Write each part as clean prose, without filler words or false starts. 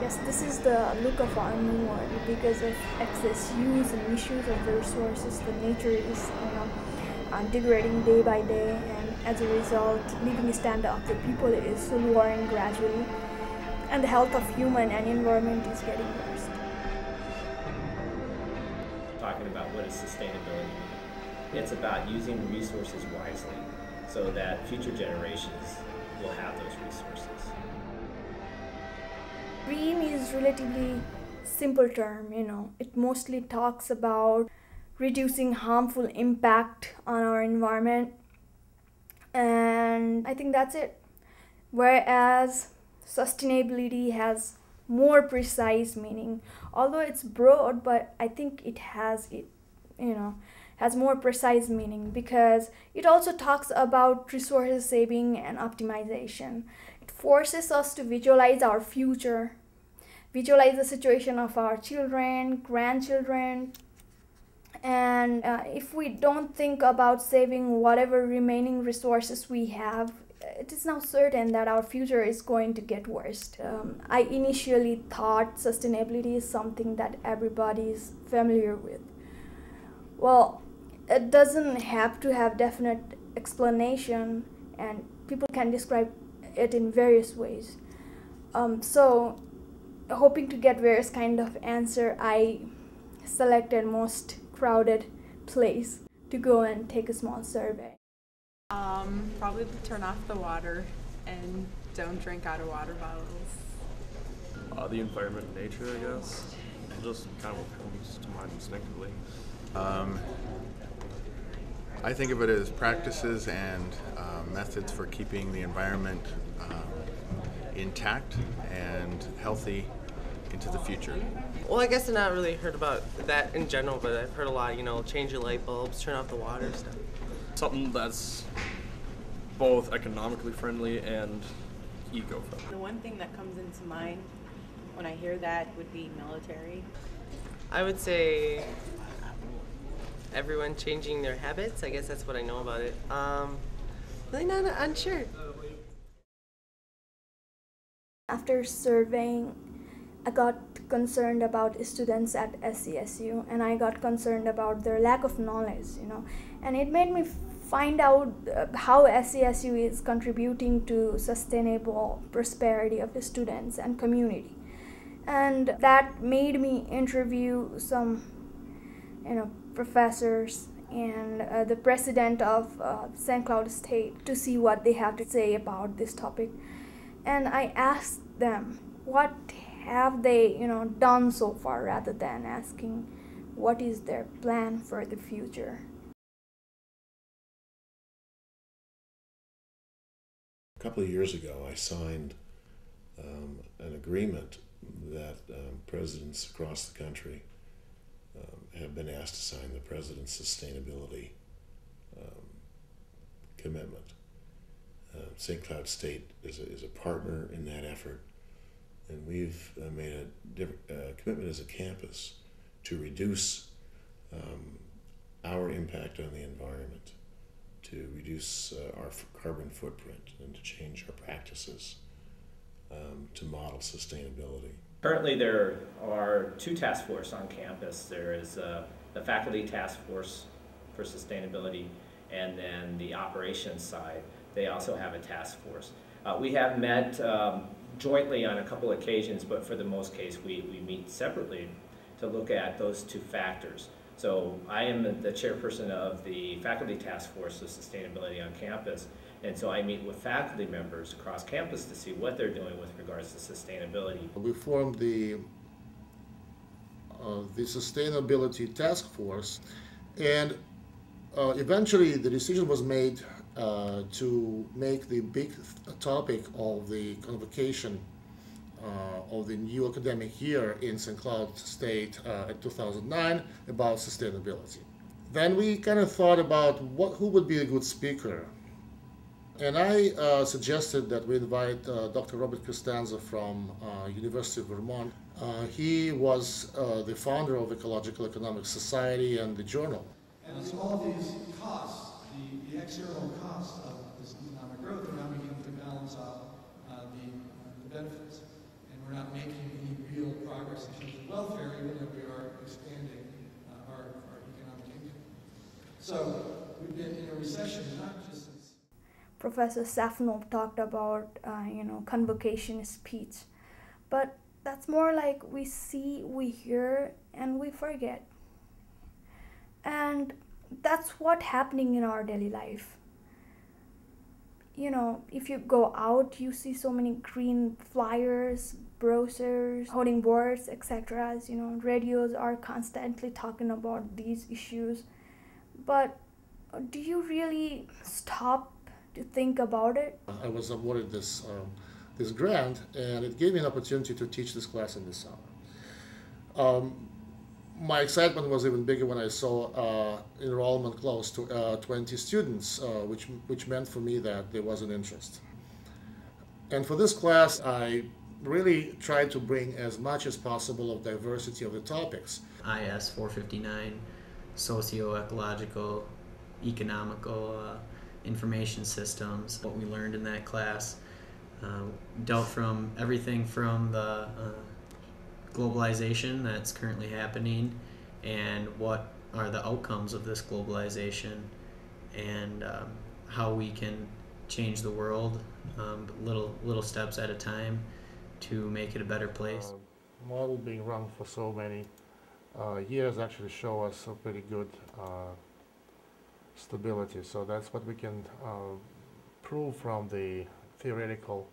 Yes, this is the look of our new world. Because of excess use and misuse of the resources, the nature is degrading day by day, and as a result, living standard of the people is lowering gradually, and the health of human and environment is getting worse. Talking about what is sustainability mean? It's about using resources wisely so that future generations will have those resources. Green is relatively simple term, It mostly talks about reducing harmful impact on our environment, and I think that's it. Whereas sustainability has more precise meaning, although it's broad, but I think it has has more precise meaning because it also talks about resource saving and optimization. It forces us to visualize our future, visualize the situation of our children, grandchildren, and if we don't think about saving whatever remaining resources we have, it is now certain that our future is going to get worse. I initially thought sustainability is something that everybody is familiar with. Well, it doesn't have to have definite explanation, and people can describe it in various ways. So, hoping to get various kind of answer, I selected most crowded place to go and take a small survey. Probably to turn off the water and don't drink out of water bottles. The environment and nature, I guess. Just kind of what comes to mind instinctively. I think of it as practices and methods for keeping the environment intact and healthy into the future. Well, I guess I've not really heard about that in general, but I've heard a lot, change your light bulbs, turn off the water stuff. Something that's both economically friendly and eco-friendly. The one thing that comes into mind when I hear that would be military. I would say everyone changing their habits. I guess that's what I know about it. Really not unsure. After surveying, I got concerned about students at SCSU, and I got concerned about their lack of knowledge, and it made me find out how SCSU is contributing to sustainable prosperity of the students and community. And that made me interview some, professors and the president of St. Cloud State to see what they have to say about this topic. And I asked them, what have they, done so far, rather than asking what is their plan for the future. A couple of years ago, I signed an agreement that presidents across the country have been asked to sign, the President's Sustainability Commitment. St. Cloud State is a partner in that effort, and we've made a commitment as a campus to reduce our impact on the environment, to reduce our carbon footprint, and to change our practices to model sustainability. Currently, there are two task forces on campus. There is the faculty task force for sustainability, and then the operations side. They also have a task force. We have met jointly on a couple occasions, but for the most case, we meet separately to look at those two factors. So I am the chairperson of the faculty task force of sustainability on campus, and so I meet with faculty members across campus to see what they're doing with regards to sustainability. We formed the sustainability task force, and eventually the decision was made to make the big topic of the convocation of the new academic year in St. Cloud State in 2009 about sustainability. Then we kind of thought about who would be a good speaker. And I suggested that we invite Dr. Robert Costanza from University of Vermont. He was the founder of Ecological Economic Society and the Journal. And so all of these costs, the external costs of this economic growth, are now beginning to balance out the benefits. And we're not making any real progress in terms of welfare, even though we are expanding our economic income. So we've been in a recession, not just since Professor Safonov talked about, convocation speech, but that's more like we see, we hear, and we forget. And that's what's happening in our daily life. If you go out, you see so many green flyers, brochures, hoarding boards, etc. Radios are constantly talking about these issues. But do you really stop to think about it? I was awarded this grant, and it gave me an opportunity to teach this class in the summer. My excitement was even bigger when I saw enrollment close to 20 students, which meant for me that there was an interest. And for this class, I really tried to bring as much as possible of diversity of the topics. IS 459, socio-ecological, economical, information systems. What we learned in that class dealt from everything from the globalization that's currently happening and what are the outcomes of this globalization and how we can change the world little steps at a time to make it a better place. Model being run for so many years actually show us a pretty good stability. So that's what we can prove from the theoretical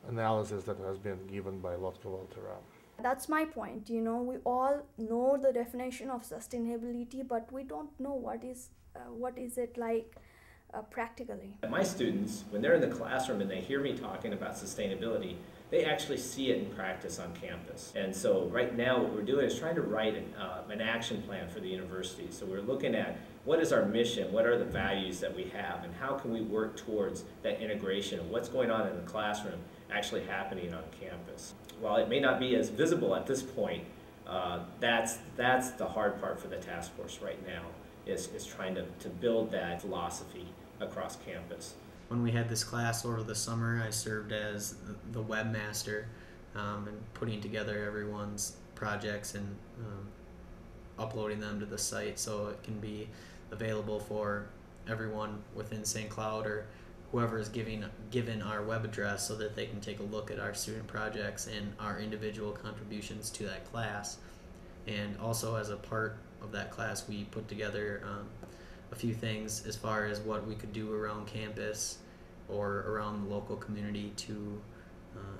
analysis that has been given by Lotka Walteram. That's my point. We all know the definition of sustainability, but we don't know what is it like practically. My students, when they're in the classroom and they hear me talking about sustainability, they actually see it in practice on campus. And so right now what we're doing is trying to write an action plan for the university. So we're looking at what is our mission, what are the values that we have, and how can we work towards that integration of what's going on in the classroom actually happening on campus. While it may not be as visible at this point, that's the hard part for the task force right now, is trying to build that philosophy across campus. When we had this class over the summer, I served as the webmaster and putting together everyone's projects and uploading them to the site so it can be available for everyone within St. Cloud or whoever is given our web address so that they can take a look at our student projects and our individual contributions to that class. And also as a part of that class, we put together a few things as far as what we could do around campus or around the local community to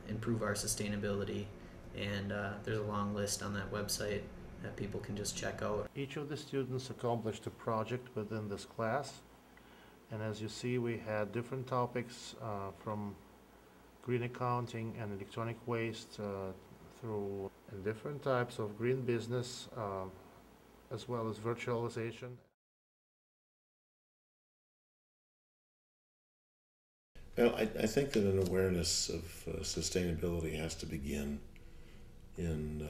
improve our sustainability. And there's a long list on that website that people can just check out. Each of the students accomplished a project within this class. And as you see, we had different topics from green accounting and electronic waste through different types of green business as well as virtualization. Well, I think that an awareness of sustainability has to begin in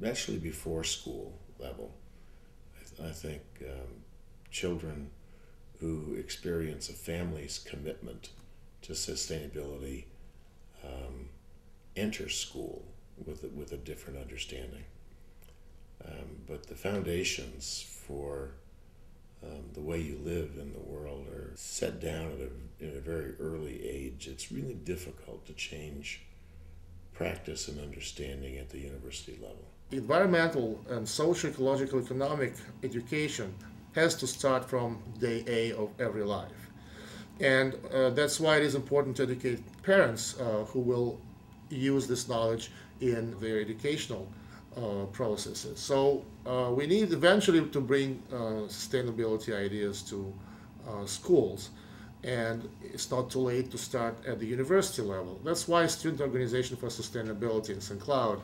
actually before school level. I think children who experience a family's commitment to sustainability enter school with a different understanding. But the foundations for the way you live in the world are set down at a very early age. It's really difficult to change practice and understanding at the university level. Environmental and social, ecological, economic education has to start from day A of every life. And that's why it is important to educate parents who will use this knowledge in their educational processes. So we need eventually to bring sustainability ideas to schools, and it's not too late to start at the university level. That's why Student Organization for Sustainability in St. Cloud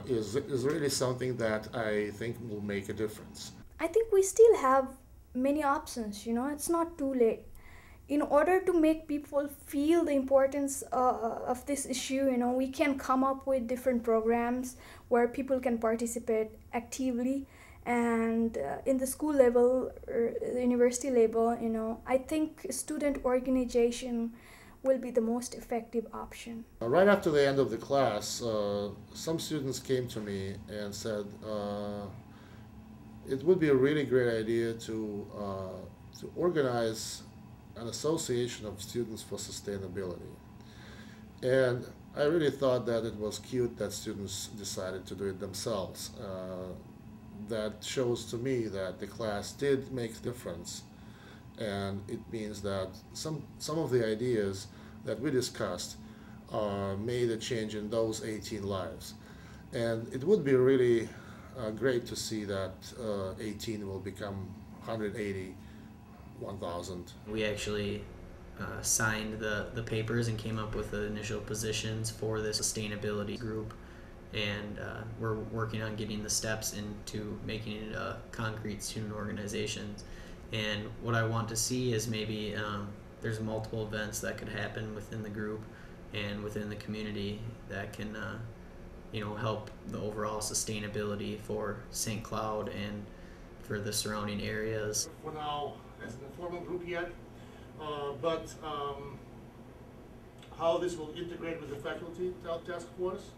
is really something that I think will make a difference. I think we still have many options, it's not too late. In order to make people feel the importance of this issue, we can come up with different programs where people can participate actively. And in the school level or the university level, I think student organization will be the most effective option. Right after the end of the class, some students came to me and said it would be a really great idea to organize an association of students for sustainability. And I really thought that it was cute that students decided to do it themselves. That shows to me that the class did make a difference, and it means that some of the ideas that we discussed made a change in those 18 lives. And it would be really great to see that 18 will become 180, 1,000. We actually signed the papers and came up with the initial positions for the sustainability group, and we're working on getting the steps into making it a concrete student organization. And what I want to see is maybe there's multiple events that could happen within the group and within the community that can help the overall sustainability for St. Cloud and for the surrounding areas. For now, as an informal group yet, but how this will integrate with the faculty task force,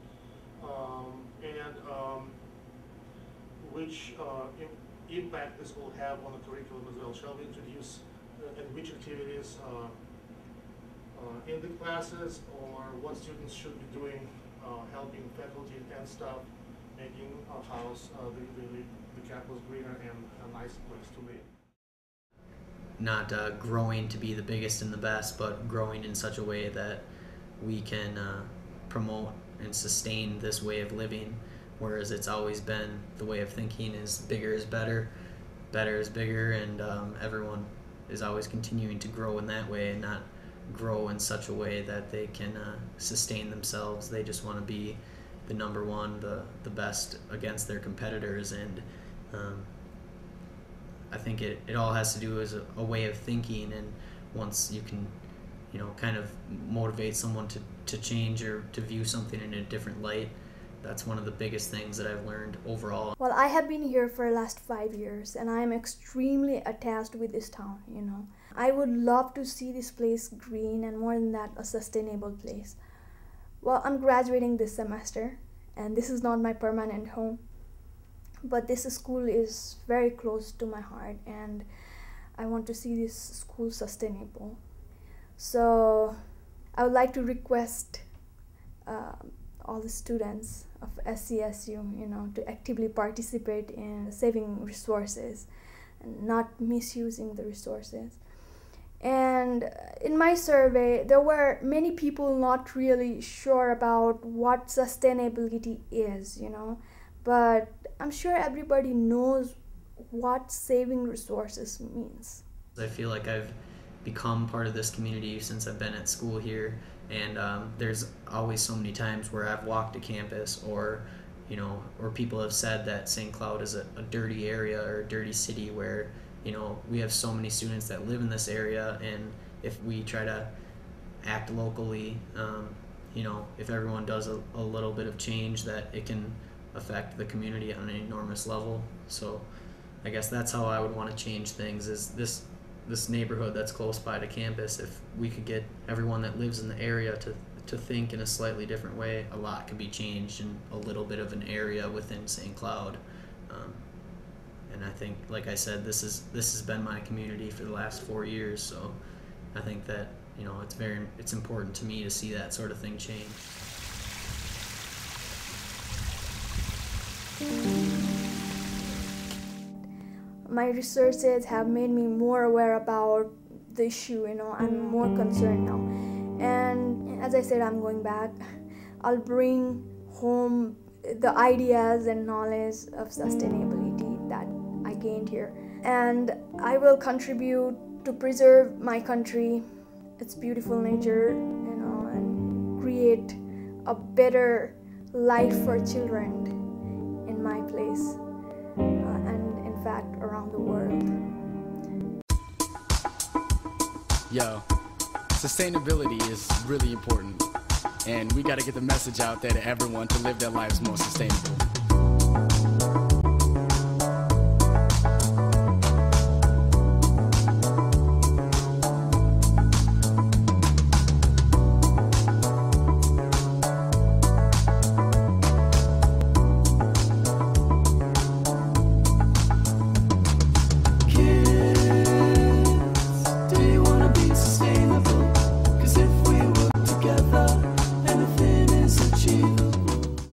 and which impact this will have on the curriculum as well. Shall we introduce and which activities in the classes, or what students should be doing, helping faculty and staff, making our house, the campus greener and a nice place to live. Not growing to be the biggest and the best, but growing in such a way that we can promote and sustain this way of living, whereas it's always been the way of thinking is bigger is better, better is bigger, and everyone is always continuing to grow in that way and not grow in such a way that they can sustain themselves. They just want to be the number one, the best against their competitors, and I think it all has to do as a way of thinking, and once you can kind of motivate someone to change or to view something in a different light, that's one of the biggest things that I've learned overall. Well, I have been here for the last 5 years, and I am extremely attached with this town, I would love to see this place green, and more than that, a sustainable place. Well, I'm graduating this semester, and this is not my permanent home, but this school is very close to my heart, and I want to see this school sustainable. So I would like to request all the students of SCSU, to actively participate in saving resources and not misusing the resources. And in my survey, there were many people not really sure about what sustainability is, but I'm sure everybody knows what saving resources means. I feel like I've become part of this community since I've been at school here, and there's always so many times where I've walked to campus, or people have said that St. Cloud is a dirty area or a dirty city where we have so many students that live in this area, and if we try to act locally, if everyone does a little bit of change, that it can affect the community on an enormous level. So I guess that's how I would want to change things, is this neighborhood that's close by to campus. If we could get everyone that lives in the area to think in a slightly different way, a lot could be changed in a little bit of an area within St. Cloud. And I think, like I said, this has been my community for the last 4 years, so I think that it's important to me to see that sort of thing change. My researches have made me more aware about the issue, I'm more concerned now. And as I said, I'm going back. I'll bring home the ideas and knowledge of sustainability that I gained here. And I will contribute to preserve my country, its beautiful nature, and create a better life for children in my place, and in fact around the world. Yo, sustainability is really important, and we got to get the message out there to everyone to live their lives more sustainable.